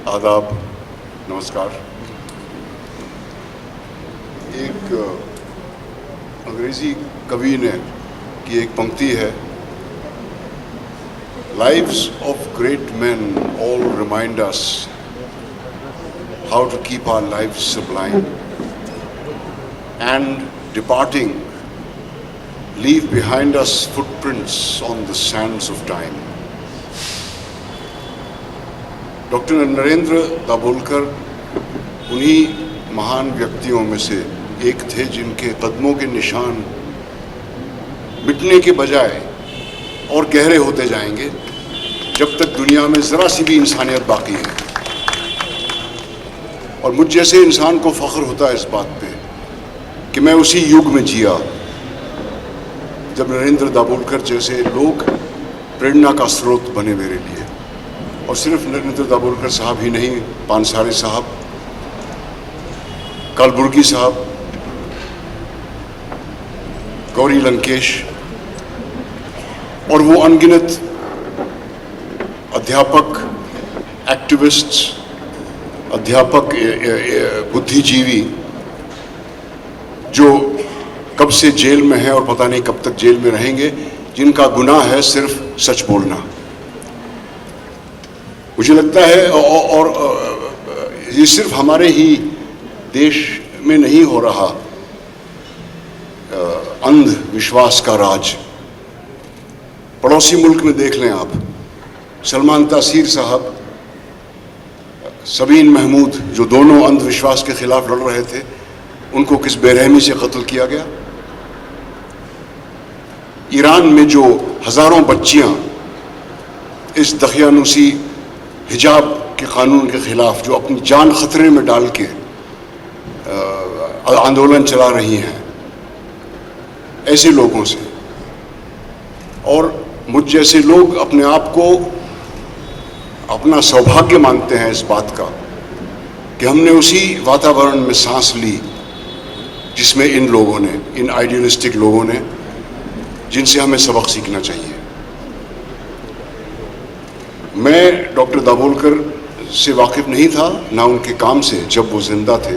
आदाब, नमस्कार। एक अंग्रेजी कवि ने की एक पंक्ति है, Lives of great men all remind us how to keep our lives sublime, and departing, leave behind us footprints on the sands of time. Doctor Narendra Dabholkar उन्हीं महान व्यक्तियों में से एक थे जिनके कदमों के निशान मिटने के बजाय और गहरे होते जाएंगे जब तक दुनिया में ज़रा सी भी इंसानियत बाकी है। और मुझ जैसे इंसान को फ़ख्र होता है इस बात पे कि मैं उसी युग में जिया जब नरेंद्र दाभोलकर जैसे लोग प्रेरणा का स्रोत बने मेरे लिए। और सिर्फ नरेंद्र दाभोलकर साहब ही नहीं, पानसारे साहब, कलबुर्गी साहब, गौरी लंकेश और वो अनगिनत अध्यापक, एक्टिविस्ट्स, अध्यापक, बुद्धिजीवी जो कब से जेल में हैं और पता नहीं कब तक जेल में रहेंगे, जिनका गुनाह है सिर्फ सच बोलना। मुझे लगता है और ये सिर्फ हमारे ही देश में नहीं हो रहा अंधविश्वास का राज। पड़ोसी मुल्क में देख लें आप, सलमान तासीर साहब, सबीन महमूद, जो दोनों अंधविश्वास के खिलाफ लड़ रहे थे, उनको किस बेरहमी से कत्ल किया गया। ईरान में जो हजारों बच्चियां इस दखियानुसी हिजाब के कानून के खिलाफ जो अपनी जान खतरे में डाल के आंदोलन चला रही हैं, ऐसे लोगों से, और मुझ जैसे लोग अपने आप को अपना सौभाग्य मानते हैं इस बात का कि हमने उसी वातावरण में सांस ली जिसमें इन लोगों ने, इन आइडियलिस्टिक लोगों ने, जिनसे हमें सबक सीखना चाहिए। मैं डॉक्टर दाभोलकर से वाकिफ़ नहीं था, ना उनके काम से जब वो जिंदा थे।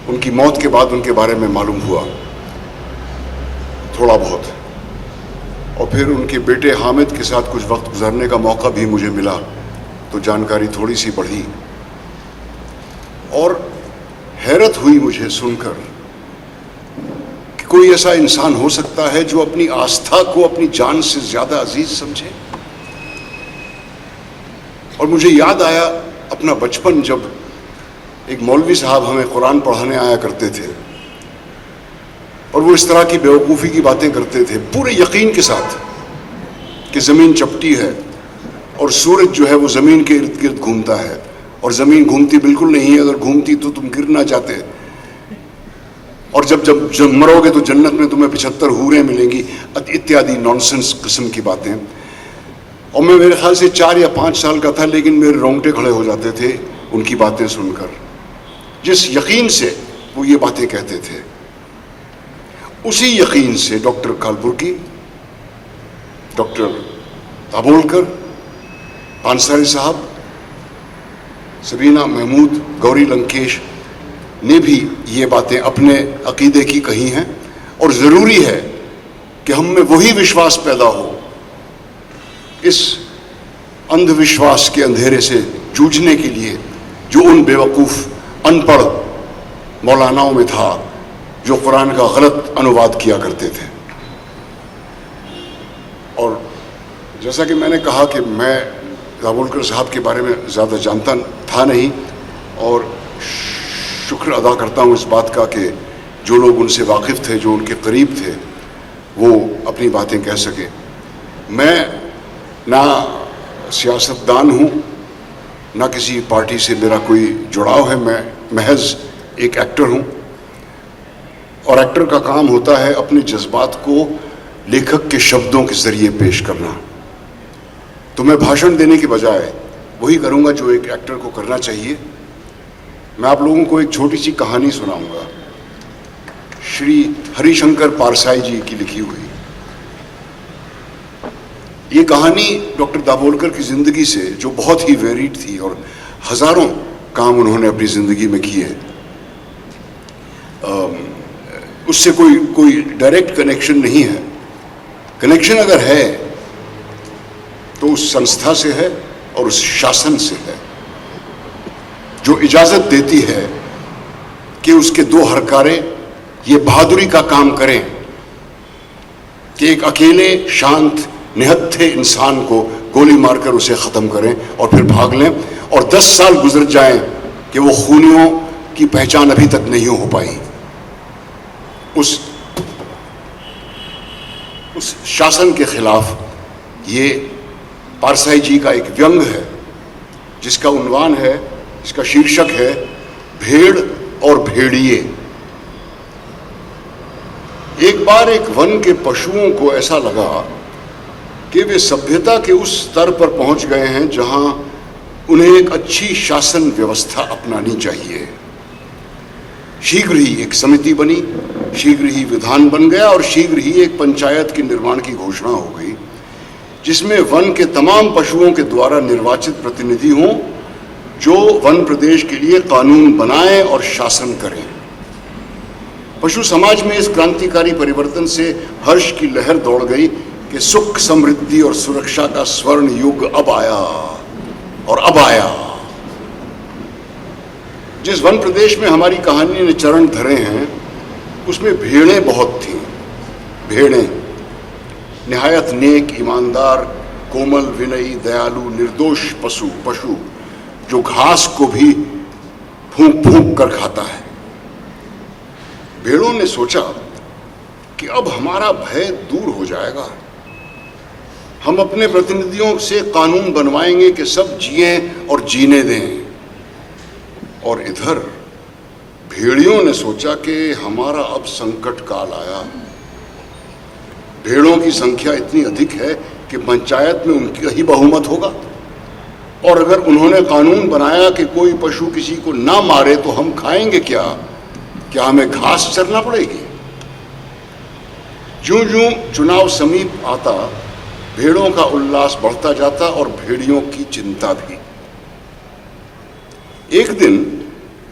उनकी मौत के बाद उनके बारे में मालूम हुआ थोड़ा बहुत, और फिर उनके बेटे हामिद के साथ कुछ वक्त गुजारने का मौका भी मुझे मिला, तो जानकारी थोड़ी सी बढ़ी। और हैरत हुई मुझे सुनकर कि कोई ऐसा इंसान हो सकता है जो अपनी आस्था को अपनी जान से ज़्यादा अजीज समझे। और मुझे याद आया अपना बचपन, जब एक मौलवी साहब हमें कुरान पढ़ाने आया करते थे और वो इस तरह की बेवकूफ़ी की बातें करते थे पूरे यकीन के साथ कि ज़मीन चपटी है और सूरज जो है वो ज़मीन के इर्द गिर्द घूमता है, और ज़मीन घूमती बिल्कुल नहीं है, अगर घूमती तो तुम गिर ना जाते, और जब मरोगे तो जन्नत में तुम्हें 75 हूरें मिलेंगी, इत्यादि नॉनसेंस किस्म की बातें। और मैं मेरे ख्याल से 4 या 5 साल का था, लेकिन मेरे रोंगटे खड़े हो जाते थे उनकी बातें सुनकर, जिस यकीन से वो ये बातें कहते थे। उसी यकीन से डॉक्टर कलबुर्गी, डॉक्टर दाभोलकर, पानसारे साहब, सबीना महमूद, गौरी लंकेश ने भी ये बातें अपने अकीदे की कही हैं। और ज़रूरी है कि हम में वही विश्वास पैदा हो इस अंधविश्वास के अंधेरे से जूझने के लिए जो उन बेवकूफ़ अनपढ़ मौलानाओं में था जो कुरान का गलत अनुवाद किया करते थे। और जैसा कि मैंने कहा कि मैं दाभोलकर साहब के बारे में ज़्यादा जानता था नहीं, और शुक्र अदा करता हूँ इस बात का कि जो लोग उनसे वाकिफ़ थे, जो उनके करीब थे, वो अपनी बातें कह सके। मैं ना सियासतदान हूँ, ना किसी पार्टी से मेरा कोई जुड़ाव है, मैं महज एक एक्टर हूँ, और एक्टर का काम होता है अपने जज्बात को लेखक के शब्दों के ज़रिए पेश करना। तो मैं भाषण देने के बजाय वही करूँगा जो एक एक्टर को करना चाहिए। मैं आप लोगों को एक छोटी सी कहानी सुनाऊँगा, श्री हरिशंकर पारसाई जी की लिखी हुई। ये कहानी डॉक्टर दाभोलकर की ज़िंदगी से, जो बहुत ही वेरिड थी और हज़ारों काम उन्होंने अपनी ज़िंदगी में किए, उससे कोई डायरेक्ट कनेक्शन नहीं है। कनेक्शन अगर है तो उस संस्था से है और उस शासन से है जो इजाज़त देती है कि उसके दो हरकारे ये बहादुरी का काम करें कि एक अकेले शांत निहत्थे इंसान को गोली मारकर उसे ख़त्म करें और फिर भाग लें, और 10 साल गुजर जाएं कि वो खूनियों की पहचान अभी तक नहीं हो पाई। उस शासन के खिलाफ ये पारसाई जी का एक व्यंग है जिसका उन्वान है, जिसका शीर्षक है भेड़ और भेड़िए। एक बार एक वन के पशुओं को ऐसा लगा कि वे सभ्यता के उस स्तर पर पहुंच गए हैं जहां उन्हें एक अच्छी शासन व्यवस्था अपनानी चाहिए। शीघ्र ही एक समिति बनी, शीघ्र ही विधान बन गया और शीघ्र ही एक पंचायत के निर्माण की घोषणा हो गई जिसमें वन के तमाम पशुओं के द्वारा निर्वाचित प्रतिनिधि हों जो वन प्रदेश के लिए कानून बनाएं और शासन करें। पशु समाज में इस क्रांतिकारी परिवर्तन से हर्ष की लहर दौड़ गई कि सुख, समृद्धि और सुरक्षा का स्वर्ण युग अब आया और अब आया। जिस वन प्रदेश में हमारी कहानी ने चरण धरे हैं उसमें भेड़ें बहुत थीं। भेड़ें निहायत नेक, ईमानदार, कोमल, विनयी, दयालु, निर्दोष पशु जो घास को भी फूंक फूंक कर खाता है। भेड़ों ने सोचा कि अब हमारा भय दूर हो जाएगा, हम अपने प्रतिनिधियों से कानून बनवाएंगे कि सब जिएं और जीने दें। और इधर भेड़ियों ने सोचा कि हमारा अब संकट काल आया। भेड़ों की संख्या इतनी अधिक है कि पंचायत में उनका ही बहुमत होगा, और अगर उन्होंने कानून बनाया कि कोई पशु किसी को ना मारे तो हम खाएंगे क्या हमें घास चरना पड़ेगी। ज्यों-ज्यों चुनाव समीप आता भेड़ों का उल्लास बढ़ता जाता और भेड़ियों की चिंता भी। एक दिन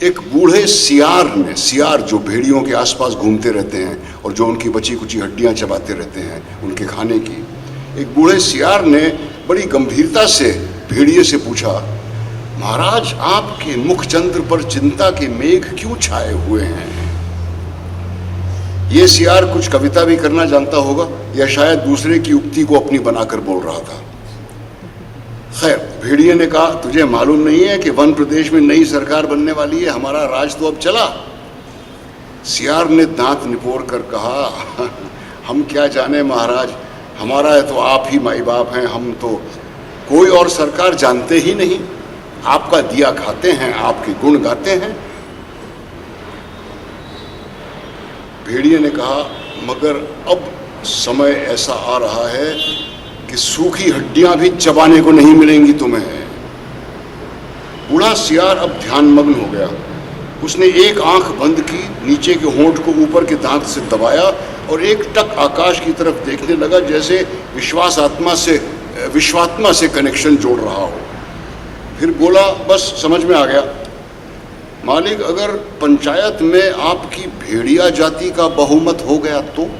एक बूढ़े सियार जो भेड़ियों के आसपास घूमते रहते हैं और जो उनकी बची कुची हड्डियां चबाते रहते हैं उनके खाने की, एक बूढ़े सियार ने बड़ी गंभीरता से भेड़िए से पूछा, महाराज आपके मुखचंद्र पर चिंता के मेघ क्यों छाए हुए हैं? ये सियार कुछ कविता भी करना जानता होगा या शायद दूसरे की उक्ति को अपनी बनाकर बोल रहा था। खैर, भेड़िए ने कहा, तुझे मालूम नहीं है कि वन प्रदेश में नई सरकार बनने वाली है, हमारा राज तो अब चला। सियार ने दांत निपोड़ कर कहा, हम क्या जाने महाराज, हमारा है तो आप ही माई बाप हैं, हम तो कोई और सरकार जानते ही नहीं। आपका दिया खाते हैं, आपके गुण गाते हैं। भेड़िए ने कहा, मगर अब समय ऐसा आ रहा है कि सूखी हड्डियां भी चबाने को नहीं मिलेंगी तुम्हें। बूढ़ा सियार अब ध्यानमग्न हो गया। उसने एक आंख बंद की, नीचे के होंठ को ऊपर के दांत से दबाया और एक टक आकाश की तरफ देखने लगा जैसे विश्वात्मा से कनेक्शन जोड़ रहा हो। फिर बोला, बस समझ में आ गया मालिक, अगर पंचायत में आपकी भेड़िया जाति का बहुमत हो गया तो?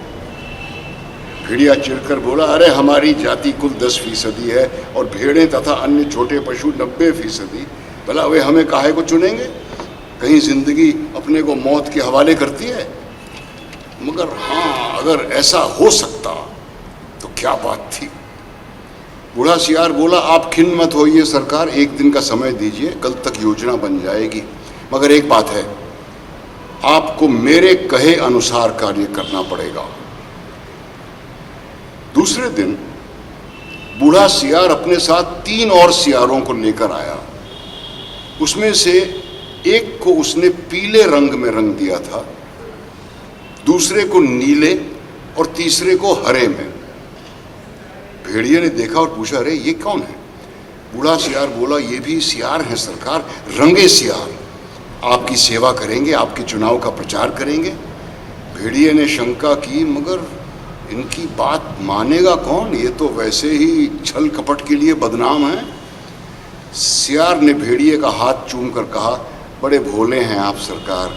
भेड़िया चिढ़कर बोला, अरे हमारी जाति कुल 10% है और भेड़ें तथा अन्य छोटे पशु 90%। भला वे हमें काहे को चुनेंगे? कहीं जिंदगी अपने को मौत के हवाले करती है? मगर हाँ, अगर ऐसा हो सकता तो क्या बात थी। बूढ़ा सियार बोला, आप खिन्न मत होइए सरकार, एक दिन का समय दीजिए, कल तक योजना बन जाएगी। मगर एक बात है, आपको मेरे कहे अनुसार कार्य करना पड़ेगा। दूसरे दिन बूढ़ा सियार अपने साथ 3 और सियारों को लेकर आया। उसमें से एक को उसने पीले रंग में रंग दिया था, दूसरे को नीले और तीसरे को हरे में। भेड़िए ने देखा और पूछा, अरे ये कौन है? बूढ़ा सियार बोला, ये भी सियार हैं सरकार, रंगे सियार, आपकी सेवा करेंगे, आपके चुनाव का प्रचार करेंगे। भेड़िए ने शंका की, मगर इनकी बात मानेगा कौन, ये तो वैसे ही छल कपट के लिए बदनाम है। सियार ने भेड़िए का हाथ चूम कर कहा, बड़े भोले हैं आप सरकार।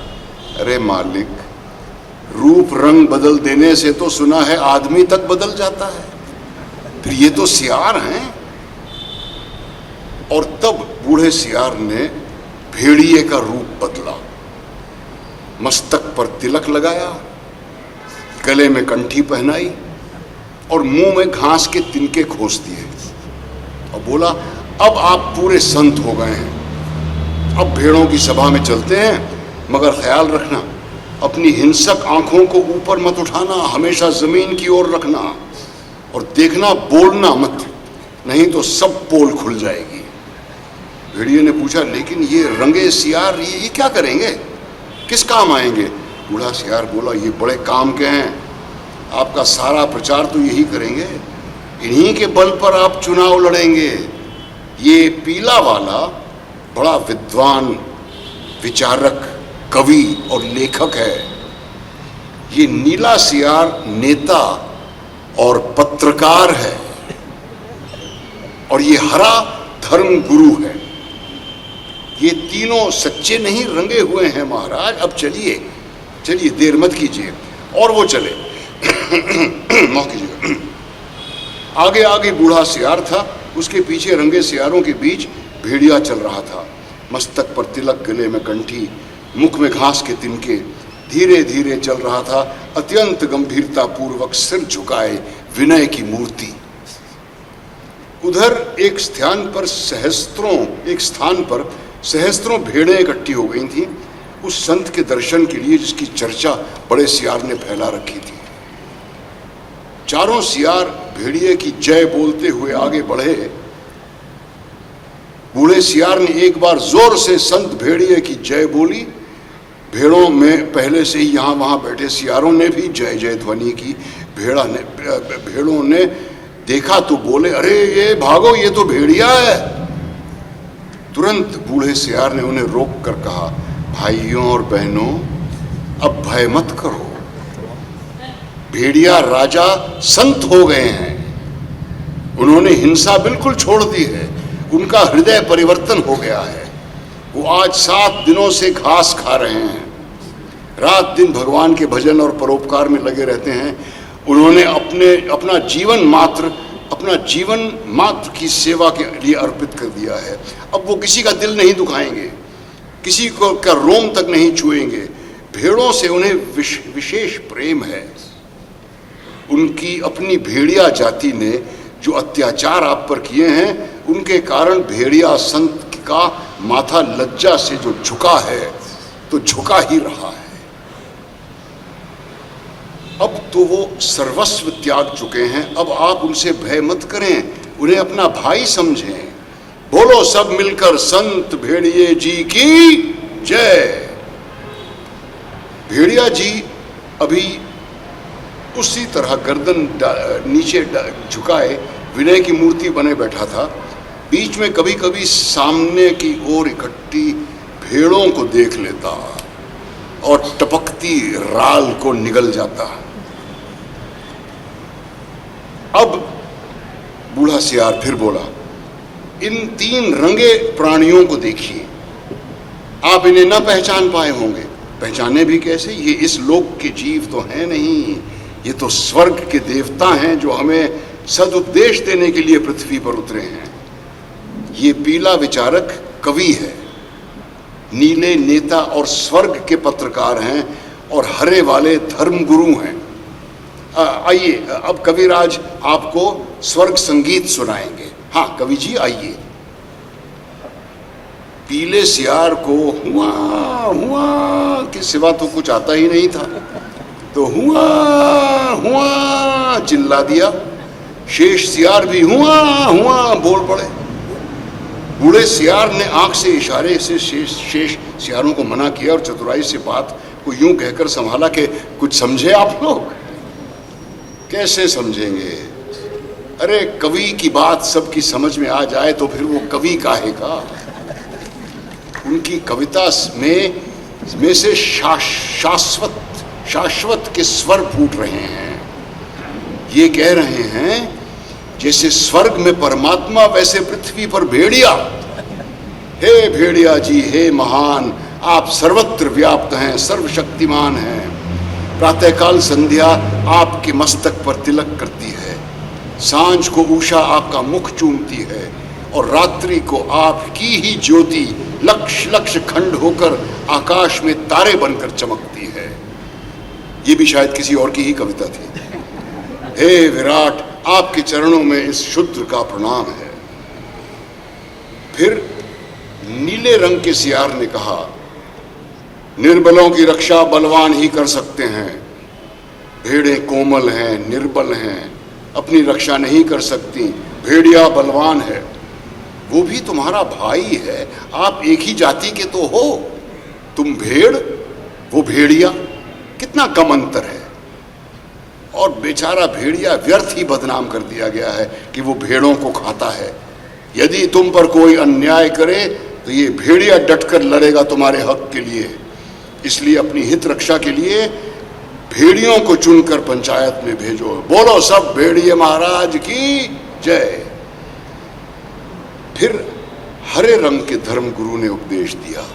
अरे मालिक, रूप रंग बदल देने से तो सुना है आदमी तक बदल जाता है, फिर ये तो सियार हैं। और तब बूढ़े सियार ने भेड़िए का रूप बदला, मस्तक पर तिलक लगाया, गले में कंठी पहनाई और मुंह में घास के तिनके खोस दिए और बोला, अब आप पूरे संत हो गए हैं, अब भेड़ों की सभा में चलते हैं, मगर ख्याल रखना अपनी हिंसक आंखों को ऊपर मत उठाना, हमेशा जमीन की ओर रखना और देखना, बोलना मत, नहीं तो सब पोल खुल जाएगी। भेड़िए ने पूछा, लेकिन ये रंगे सियार ये क्या करेंगे, किस काम आएंगे? बूढ़ा सियार बोला, ये बड़े काम के हैं, आपका सारा प्रचार तो यही करेंगे, इन्हीं के बल पर आप चुनाव लड़ेंगे। ये पीला वाला बड़ा विद्वान, विचारक, कवि और लेखक है, ये नीला सियार नेता और पत्रकार है, और ये हरा धर्म गुरु है। ये तीनों सच्चे नहीं रंगे हुए हैं महाराज, अब चलिए चलिए, देर मत कीजिए। और वो चले। माफ कीजिएगा। आगे आगे बूढ़ा सियार था, उसके पीछे रंगे सियारों के बीच भेड़िया चल रहा था, मस्तक पर तिलक, गले में कंठी, मुख में घास के तिनके, धीरे धीरे चल रहा था, अत्यंत गंभीरता पूर्वक सिर झुकाए, विनय की मूर्ति। उधर एक स्थान पर सहस्त्रों भेड़ें इकट्ठी हो गई थीं, उस संत के दर्शन के लिए जिसकी चर्चा बड़े सियार ने फैला रखी थी। चारों सियार भेड़िए की जय बोलते हुए आगे बढ़े। बूढ़े सियार ने एक बार जोर से संत भेड़िए की जय बोली। भेड़ों में पहले से ही यहाँ वहाँ बैठे सियारों ने भी जय जय ध्वनि की। भेड़ों ने देखा तो बोले, अरे ये भागो, ये तो भेड़िया है। तुरंत बूढ़े सियार ने उन्हें रोक कर कहा, भाइयों और बहनों, अब भय मत करो, भेड़िया राजा संत हो गए हैं, उन्होंने हिंसा बिल्कुल छोड़ दी है, उनका हृदय परिवर्तन हो गया है, वो आज 7 दिनों से घास खा रहे हैं, रात दिन भगवान के भजन और परोपकार में लगे रहते हैं। उन्होंने अपना जीवन मात्र की सेवा के लिए अर्पित कर दिया है। अब वो किसी का दिल नहीं दुखाएंगे, किसी को का रोम तक नहीं छुएंगे। भेड़ों से उन्हें विशेष प्रेम है। उनकी अपनी भेड़िया जाति ने जो अत्याचार आप पर किए हैं, उनके कारण भेड़िया संत का माथा लज्जा से जो झुका है, तो झुका ही रहा है। अब तो वो सर्वस्व त्याग चुके हैं, अब आप उनसे भय मत करें, उन्हें अपना भाई समझें। बोलो सब मिलकर संत भेड़िए जी की जय। भेड़िया जी अभी उसी तरह गर्दन नीचे झुकाए विनय की मूर्ति बने बैठा था। बीच में कभी कभी सामने की ओर इकट्ठी भेड़ों को देख लेता और टपकती राल को निगल जाता। अब बूढ़ा सियार फिर बोला, इन 3 रंगे प्राणियों को देखिए, आप इन्हें न पहचान पाए होंगे। पहचाने भी कैसे, ये इस लोक के जीव तो हैं नहीं, ये तो स्वर्ग के देवता हैं जो हमें सदुपदेश देने के लिए पृथ्वी पर उतरे हैं। ये पीला विचारक कवि है, नीले नेता और स्वर्ग के पत्रकार हैं, और हरे वाले धर्मगुरु हैं। आइए, अब कविराज आपको स्वर्ग संगीत सुनाएंगे। हाँ कवि जी आइए। पीले सियार को हुआ हुआ के सिवा तो कुछ आता ही नहीं था, तो हुआ हुआ चिल्ला दिया। शेष सियार भी हुआ हुआ बोल पड़े। बूढ़े सियार ने आंख से इशारे से शेष सियारों को मना किया और चतुराई से बात को यूं कहकर संभाला कि कुछ समझे आप लोग? कैसे समझेंगे? अरे कवि की बात सबकी समझ में आ जाए तो फिर वो कवि काहे का? उनकी कविता में से शाश्वत के स्वर फूट रहे हैं। ये कह रहे हैं जैसे स्वर्ग में परमात्मा वैसे पृथ्वी पर भेड़िया। हे भेड़िया जी, हे महान, आप सर्वत्र व्याप्त हैं, सर्वशक्तिमान हैं। प्रातःकाल संध्या आपके मस्तक पर तिलक करती है, सांझ को उषा आपका मुख चूमती है, और रात्रि को आपकी ही ज्योति लक्ष लक्ष खंड होकर आकाश में तारे बनकर चमकती है। ये भी शायद किसी और की ही कविता थी। हे विराट, आपके चरणों में इस शूद्र का प्रणाम है। फिर नीले रंग के सियार ने कहा, निर्बलों की रक्षा बलवान ही कर सकते हैं। भेड़ें कोमल हैं, निर्बल हैं, अपनी रक्षा नहीं कर सकती। भेड़िया बलवान है, वो भी तुम्हारा भाई है, आप एक ही जाति के तो हो। तुम भेड़, वो भेड़िया, कितना कम अंतर है। और बेचारा भेड़िया व्यर्थ ही बदनाम कर दिया गया है कि वो भेड़ों को खाता है। यदि तुम पर कोई अन्याय करे तो ये भेड़िया डटकर लड़ेगा तुम्हारे हक के लिए। इसलिए अपनी हित रक्षा के लिए भेड़ियों को चुनकर पंचायत में भेजो। बोलो सब भेड़िए महाराज की जय। फिर हरे रंग के धर्म गुरु ने उपदेश दिया,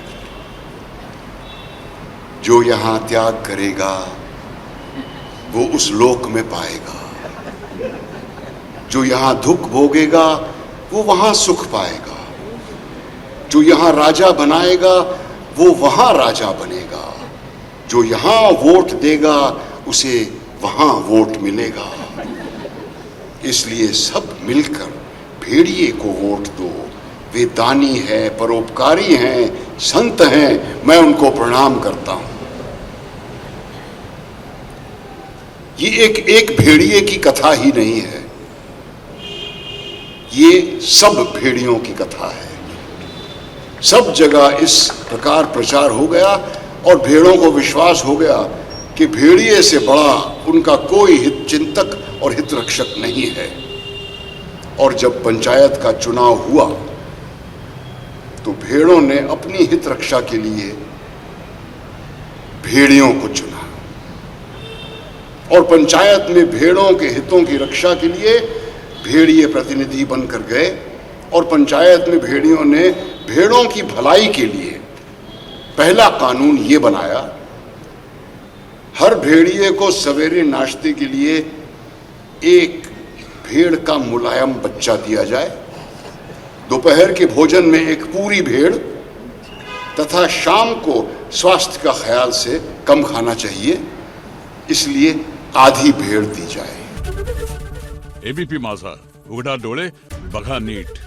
जो यहां त्याग करेगा वो उस लोक में पाएगा, जो यहां दुख भोगेगा वो वहां सुख पाएगा, जो यहां राजा बनाएगा वो वहां राजा बनेगा, जो यहां वोट देगा उसे वहां वोट मिलेगा। इसलिए सब मिलकर भेड़िए को वोट दो। वे दानी हैं, परोपकारी हैं, संत हैं, मैं उनको प्रणाम करता हूं। ये एक भेड़िए की कथा ही नहीं है, ये सब भेड़ियों की कथा है। सब जगह इस प्रकार प्रचार हो गया और भेड़ों को विश्वास हो गया कि भेड़िए से बड़ा उनका कोई हित चिंतक और हित रक्षक नहीं है। और जब पंचायत का चुनाव हुआ तो भेड़ों ने अपनी हित रक्षा के लिए भेड़ियों को चुना, और पंचायत में भेड़ों के हितों की रक्षा के लिए भेड़िए प्रतिनिधि बनकर गए। और पंचायत में भेड़ियों ने भेड़ों की भलाई के लिए पहला कानून ये बनाया, हर भेड़िए को सवेरे नाश्ते के लिए एक भेड़ का मुलायम बच्चा दिया जाए, दोपहर के भोजन में एक पूरी भेड़, तथा शाम को स्वास्थ्य का ख्याल से कम खाना चाहिए, इसलिए आधी भेड़ दी जाए। एबीपी माझा, उघडा डोळे बघा नीट।